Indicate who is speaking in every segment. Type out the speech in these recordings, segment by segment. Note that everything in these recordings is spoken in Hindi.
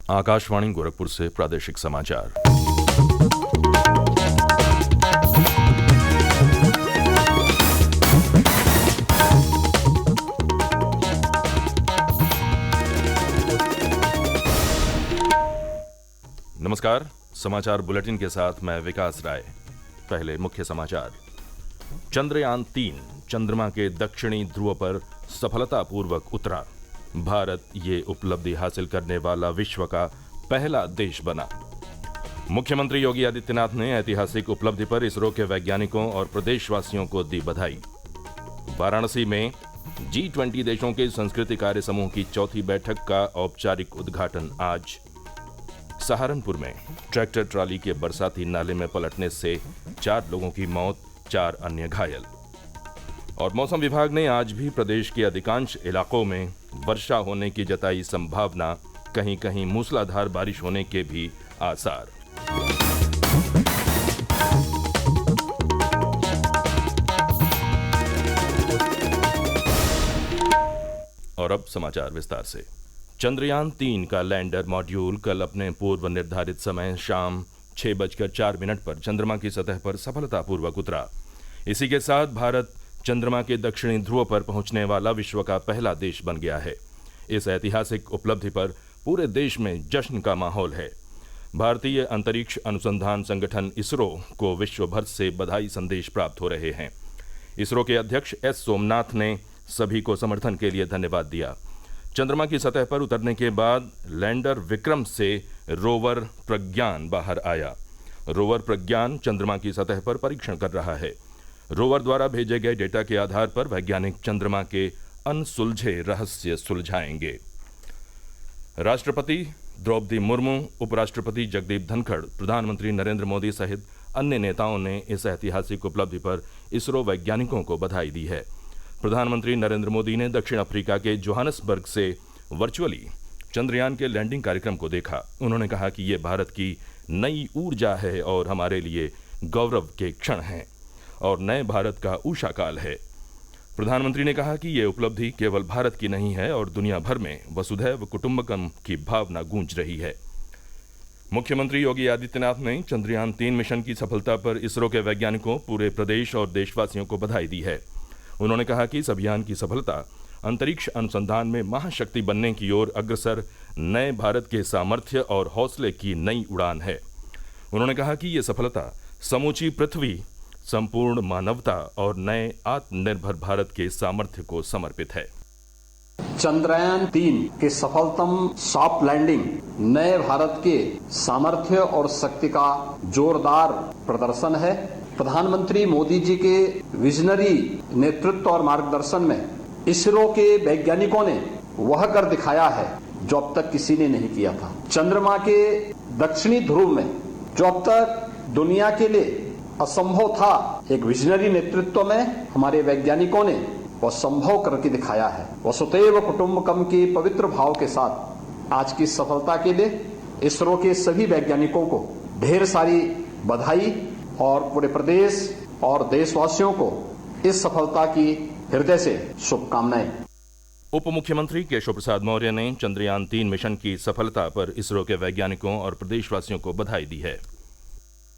Speaker 1: आकाशवाणी गोरखपुर से प्रादेशिक समाचार। नमस्कार, समाचार बुलेटिन के साथ मैं विकास राय। पहले मुख्य समाचार। चंद्रयान 3 चंद्रमा के दक्षिणी ध्रुव पर सफलतापूर्वक उतरा। भारत ये उपलब्धि हासिल करने वाला विश्व का पहला देश बना। मुख्यमंत्री योगी आदित्यनाथ ने ऐतिहासिक उपलब्धि पर इसरो के वैज्ञानिकों और प्रदेशवासियों को दी बधाई। वाराणसी में G20 देशों के संस्कृति कार्य समूह की चौथी बैठक का औपचारिक उद्घाटन आज। सहारनपुर में ट्रैक्टर ट्राली के बरसाती नाले में पलटने से 4 लोगों की मौत, 4 अन्य घायल। और मौसम विभाग ने आज भी प्रदेश के अधिकांश इलाकों में वर्षा होने की जताई संभावना, कहीं कहीं मूसलाधार बारिश होने के भी आसार। और अब समाचार विस्तार से। चंद्रयान 3 का लैंडर मॉड्यूल कल अपने पूर्व निर्धारित समय शाम 6:04 पर चंद्रमा की सतह पर सफलतापूर्वक उतरा। इसी के साथ भारत चंद्रमा के दक्षिणी ध्रुव पर पहुंचने वाला विश्व का पहला देश बन गया है। इस ऐतिहासिक उपलब्धि पर पूरे देश में जश्न का माहौल है। भारतीय अंतरिक्ष अनुसंधान संगठन इसरो को विश्व भर से बधाई संदेश प्राप्त हो रहे हैं। इसरो के अध्यक्ष एस सोमनाथ ने सभी को समर्थन के लिए धन्यवाद दिया। चंद्रमा की सतह पर उतरने के बाद लैंडर विक्रम से रोवर प्रज्ञान बाहर आया। रोवर प्रज्ञान चंद्रमा की सतह पर परीक्षण कर रहा है। रोवर द्वारा भेजे गए डेटा के आधार पर वैज्ञानिक चंद्रमा के अनसुलझे रहस्य सुलझाएंगे। राष्ट्रपति द्रौपदी मुर्मू, उपराष्ट्रपति जगदीप धनखड़, प्रधानमंत्री नरेंद्र मोदी सहित अन्य नेताओं ने इस ऐतिहासिक उपलब्धि पर इसरो वैज्ञानिकों को बधाई दी है। प्रधानमंत्री नरेंद्र मोदी ने दक्षिण अफ्रीका के जोहान्सबर्ग से वर्चुअली चंद्रयान के लैंडिंग कार्यक्रम को देखा। उन्होंने कहा कि ये भारत की नई ऊर्जा है और हमारे लिए गौरव के क्षण हैं और नए भारत का ऊषा काल है। प्रधानमंत्री ने कहा कि ये उपलब्धि केवल भारत की नहीं है और दुनिया भर में वसुधैव कुटुंबकम की भावना गूंज रही है। मुख्यमंत्री योगी आदित्यनाथ ने चंद्रयान 3 मिशन की सफलता पर इसरो के वैज्ञानिकों, पूरे प्रदेश और देशवासियों को बधाई दी है। उन्होंने कहा कि इस अभियान की सफलता अंतरिक्ष अनुसंधान में महाशक्ति बनने की ओर अग्रसर नए भारत के सामर्थ्य और हौसले की नई उड़ान है। उन्होंने कहा कि ये सफलता समूची पृथ्वी, संपूर्ण मानवता और नए आत्मनिर्भर भारत के सामर्थ्य को समर्पित है।
Speaker 2: चंद्रयान 3 के सफलतम सॉफ्ट लैंडिंग नए भारत के सामर्थ्य और शक्ति का जोरदार प्रदर्शन है। प्रधानमंत्री मोदी जी के विजनरी नेतृत्व और मार्गदर्शन में इसरो के वैज्ञानिकों ने वह कर दिखाया है जो अब तक किसी ने नहीं किया था। चंद्रमा के दक्षिणी ध्रुव में जो अब तक दुनिया के लिए असंभव था, एक विजनरी नेतृत्व में हमारे वैज्ञानिकों ने वह संभव करके दिखाया है। वसुधैव कुटुंबकम के पवित्र भाव के साथ आज की सफलता के लिए इसरो के सभी वैज्ञानिकों को ढेर सारी बधाई और पूरे प्रदेश और देशवासियों को इस सफलता की हृदय से शुभकामनाएं।
Speaker 1: उप मुख्यमंत्री केशव प्रसाद मौर्य ने चंद्रयान 3 मिशन की सफलता पर इसरो के वैज्ञानिकों और प्रदेशवासियों को बधाई दी है।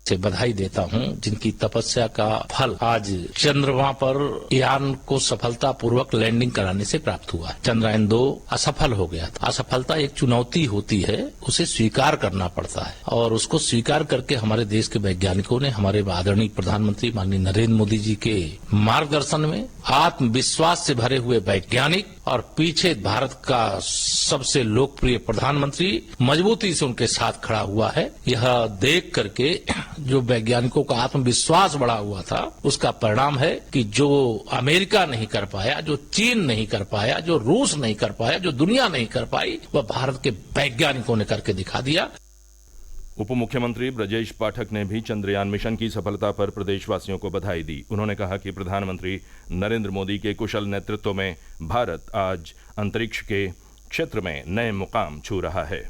Speaker 3: से बधाई देता हूं, जिनकी तपस्या का फल आज चंद्रमा पर यान को सफलतापूर्वक लैंडिंग कराने से प्राप्त हुआ। चंद्रयान 2 असफल हो गया था। असफलता एक चुनौती होती है, उसे स्वीकार करना पड़ता है और उसको स्वीकार करके हमारे देश के वैज्ञानिकों ने हमारे आदरणीय प्रधानमंत्री माननीय नरेंद्र मोदी जी के मार्गदर्शन में आत्मविश्वास से भरे हुए वैज्ञानिक और पीछे भारत का सबसे लोकप्रिय प्रधानमंत्री मजबूती से उनके साथ खड़ा हुआ है। यह देख करके जो वैज्ञानिकों का आत्मविश्वास बढ़ा हुआ था, उसका परिणाम है कि जो अमेरिका नहीं कर पाया, जो चीन नहीं कर पाया, जो रूस नहीं कर पाया, जो दुनिया नहीं कर पाई, वह भारत के वैज्ञानिकों ने करके दिखा दिया।
Speaker 1: उप मुख्यमंत्री ब्रजेश पाठक ने भी चंद्रयान मिशन की सफलता पर प्रदेशवासियों को बधाई दी। उन्होंने कहा कि प्रधानमंत्री नरेंद्र मोदी के कुशल नेतृत्व में भारत आज अंतरिक्ष के क्षेत्र में नए मुकाम छू रहा है।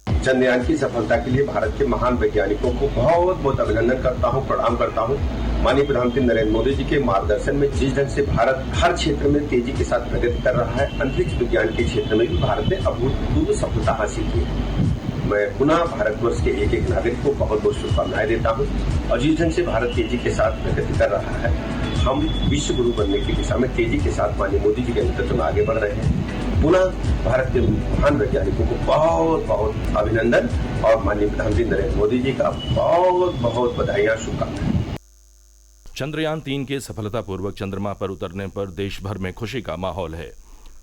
Speaker 4: चंद्रयान की सफलता के लिए भारत के महान वैज्ञानिकों को बहुत बहुत अभिनंदन करता हूं, प्रणाम करता हूं। माननीय प्रधानमंत्री नरेंद्र मोदी जी के मार्गदर्शन में जिस ढंग से भारत हर क्षेत्र में तेजी के साथ प्रगति कर रहा है, अंतरिक्ष विज्ञान के क्षेत्र में भी भारत ने अभूतपूर्व सफलता हासिल की है। मैं पुनः भारतवर्ष के एक एक नागरिक को बहुत बहुत शुभकामनाएं देता हूं और जिस ढंग से भारत तेजी के साथ प्रगति कर रहा है, हम विश्व गुरु बनने की दिशा में तेजी के साथ माननीय मोदी जी के नेतृत्व में आगे बढ़ रहे हैं। पुनः भारत के महान वैज्ञानिकों को बहुत बहुत अभिनंदन और माननीय प्रधानमंत्री नरेंद्र मोदी जी का बहुत बहुत बधाइयां, शुभकामनाएं।
Speaker 1: चंद्रयान 3 के सफलतापूर्वक चंद्रमा पर उतरने पर देश भर में खुशी का माहौल है।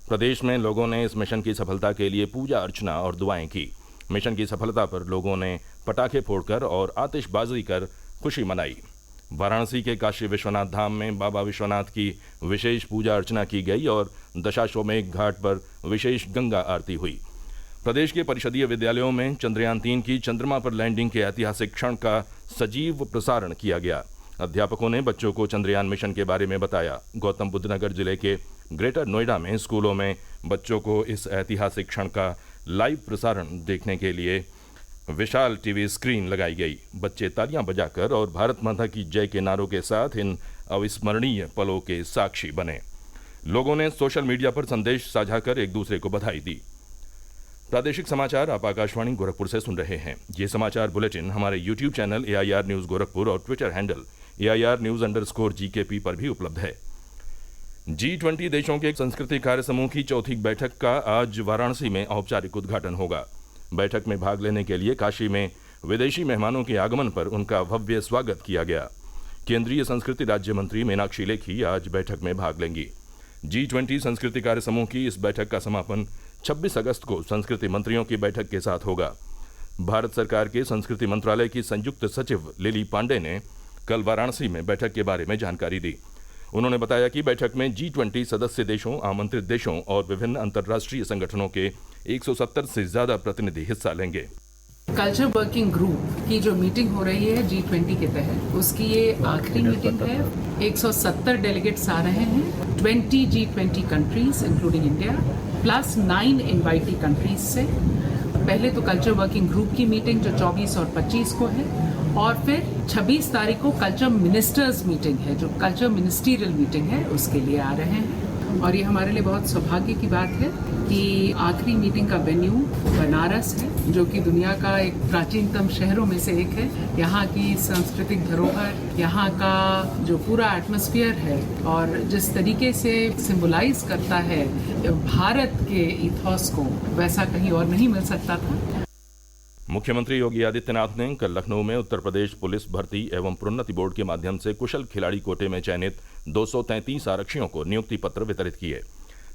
Speaker 1: प्रदेश में लोगों ने इस मिशन की सफलता के लिए पूजा अर्चना और दुआएं की। मिशन की सफलता पर लोगों ने पटाखे फोड़कर और आतिशबाजी कर खुशी मनाई। वाराणसी के काशी विश्वनाथ धाम में बाबा विश्वनाथ की विशेष पूजा अर्चना की गई और दशाश्वमेध घाट पर विशेष गंगा आरती हुई। प्रदेश के परिषदीय विद्यालयों में चंद्रयान 3 की चंद्रमा पर लैंडिंग के ऐतिहासिक क्षण का सजीव प्रसारण किया गया। अध्यापकों ने बच्चों को चंद्रयान मिशन के बारे में बताया। गौतम बुद्ध नगर जिले के ग्रेटर नोएडा में स्कूलों में बच्चों को इस ऐतिहासिक क्षण का लाइव प्रसारण देखने के लिए विशाल टीवी स्क्रीन लगाई गई। बच्चे तालियां बजाकर और भारत माता की जय के नारों के साथ इन अविस्मरणीय पलों के साक्षी बने। लोगों ने सोशल मीडिया पर संदेश साझा कर एक दूसरे को बधाई दी। प्रादेशिक समाचार आप आकाशवाणी गोरखपुर से सुन रहे हैं। ये समाचार बुलेटिन हमारे YouTube channel AIR news Gorakhpur और ट्विटर हैंडल AIR News_GKP पर भी उपलब्ध है। G20 देशों के संस्कृति कार्य समूह की चौथी बैठक का आज वाराणसी में औपचारिक उद्घाटन होगा। बैठक में भाग लेने के लिए काशी में विदेशी मेहमानों के आगमन पर उनका भव्य स्वागत किया गया। केंद्रीय संस्कृति राज्य मंत्री मीनाक्षी लेखी आज बैठक में भाग लेंगी। G20 संस्कृति कार्य समूह की इस बैठक का समापन 26 अगस्त को संस्कृति मंत्रियों की बैठक के साथ होगा। भारत सरकार के संस्कृति मंत्रालय की संयुक्त सचिव लिली पांडे ने कल वाराणसी में बैठक के बारे में जानकारी दी। उन्होंने बताया कि बैठक में G20 सदस्य देशों, आमंत्रित देशों और विभिन्न अंतर्राष्ट्रीय संगठनों के 170 से ज्यादा प्रतिनिधि हिस्सा लेंगे।
Speaker 5: कल्चर वर्किंग ग्रुप की जो मीटिंग हो रही है G20 के तहत, उसकी ये आखिरी मीटिंग है। 170 डेलीगेट्स आ रहे हैं 20 G20 countries including India plus 9 invitee countries से। पहले तो कल्चर वर्किंग ग्रुप की मीटिंग जो 24 और 25 को है, और फिर 26 तारीख को कल्चर मिनिस्टर्स मीटिंग है, जो कल्चर मिनिस्ट्रियल मीटिंग है, उसके लिए आ रहे हैं। और ये हमारे लिए बहुत सौभाग्य की बात है कि आखिरी मीटिंग का वेन्यू बनारस है, जो कि दुनिया का एक प्राचीनतम शहरों में से एक है। यहाँ की सांस्कृतिक धरोहर, यहाँ का जो पूरा एटमॉस्फेयर है और जिस तरीके से सिंबलाइज करता है भारत के इथॉस को, वैसा कहीं और नहीं मिल सकता था।
Speaker 1: मुख्यमंत्री योगी आदित्यनाथ ने कल लखनऊ में उत्तर प्रदेश पुलिस भर्ती एवं प्रोन्नति बोर्ड के माध्यम से कुशल खिलाड़ी कोटे में चयनित 233 आरक्षियों को नियुक्ति पत्र वितरित किए।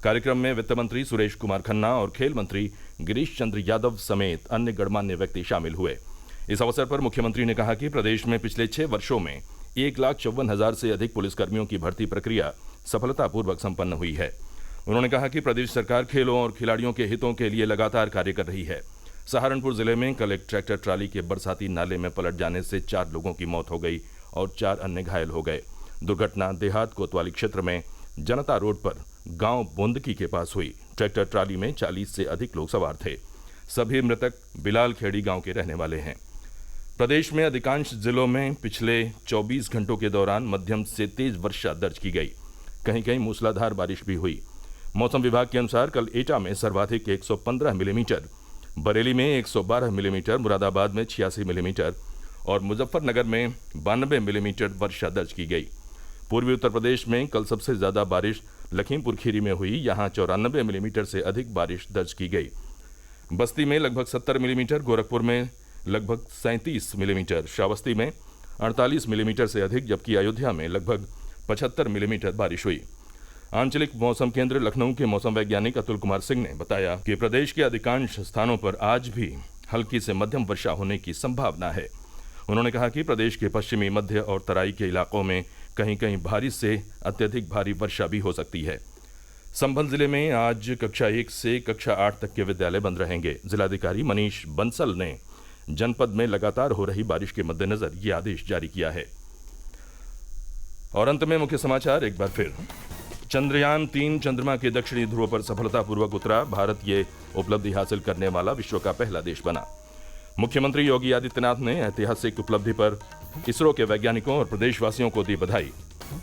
Speaker 1: कार्यक्रम में वित्त मंत्री सुरेश कुमार खन्ना और खेल मंत्री गिरीश चंद्र यादव समेत अन्य गणमान्य व्यक्ति शामिल हुए। इस अवसर पर मुख्यमंत्री ने कहा कि प्रदेश में पिछले 6 वर्षों में 1,54,000 से अधिक पुलिसकर्मियों की भर्ती प्रक्रिया सफलतापूर्वक संपन्न हुई है। उन्होंने कहा कि प्रदेश सरकार खेलों और खिलाड़ियों के हितों के लिए लगातार कार्य कर रही है। सहारनपुर जिले में कल एक ट्रैक्टर ट्राली के बरसाती नाले में पलट जाने से 4 लोगों की मौत हो गई और 4 अन्य घायल हो गए। दुर्घटना देहात कोतवाली क्षेत्र में जनता रोड पर गांव बोंदकी के पास हुई। ट्रैक्टर ट्राली में 40 से अधिक लोग सवार थे। सभी मृतक बिलाल खेड़ी गांव के रहने वाले हैं। प्रदेश में अधिकांश जिलों में पिछले 24 घंटों के दौरान मध्यम से तेज वर्षा दर्ज की गई। कहीं कहीं मूसलाधार बारिश भी हुई। मौसम विभाग के अनुसार कल एटा में सर्वाधिक 115 मिलीमीटर, बरेली में 112 मिलीमीटर, मुरादाबाद में 86 मिलीमीटर और मुजफ्फरनगर में 92 मिलीमीटर वर्षा दर्ज की गई। पूर्वी उत्तर प्रदेश में कल सबसे ज्यादा बारिश लखीमपुर खीरी में हुई। यहाँ 94 मिलीमीटर से अधिक बारिश दर्ज की गई। बस्ती में लगभग 70 मिलीमीटर, गोरखपुर में लगभग 37 मिलीमीटर, श्रावस्ती में 48 मिलीमीटर से अधिक, जबकि अयोध्या में लगभग 75 मिलीमीटर बारिश हुई। आंचलिक मौसम केंद्र लखनऊ के मौसम वैज्ञानिक अतुल कुमार सिंह ने बताया कि प्रदेश के अधिकांश स्थानों पर आज भी हल्की से मध्यम वर्षा होने की संभावना है। उन्होंने कहा कि प्रदेश के पश्चिमी, मध्य और तराई के इलाकों में कहीं कहीं भारी से अत्यधिक भारी वर्षा भी हो सकती है। संभल जिले में आज कक्षा 1 से कक्षा 8 तक के विद्यालय बंद रहेंगे। जिलाधिकारी मनीष बंसल ने जनपद में लगातार हो रही बारिश के मद्देनजर ये आदेश जारी किया है। और अंत में मुख्य समाचार एक बार फिर। चंद्रयान 3 चंद्रमा के दक्षिणी ध्रुव पर सफलतापूर्वक उतरा। भारत ये उपलब्धि हासिल करने वाला विश्व का पहला देश बना। मुख्यमंत्री योगी आदित्यनाथ ने ऐतिहासिक उपलब्धि पर इसरो के वैज्ञानिकों और प्रदेशवासियों को दी बधाई।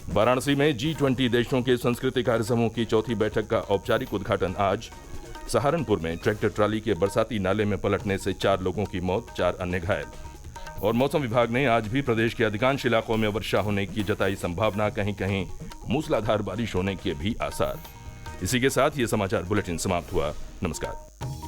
Speaker 1: वाराणसी में G20 देशों के संस्कृति कार्य समूह की चौथी बैठक का औपचारिक उद्घाटन आज। सहारनपुर में ट्रैक्टर ट्राली के बरसाती नाले में पलटने से 4 लोगों की मौत, 4 अन्य घायल। और मौसम विभाग ने आज भी प्रदेश के अधिकांश इलाकों में वर्षा होने की जताई संभावना, कहीं कहीं मूसलाधार बारिश होने के भी आसार। इसी के साथ ये समाचार बुलेटिन समाप्त हुआ। नमस्कार।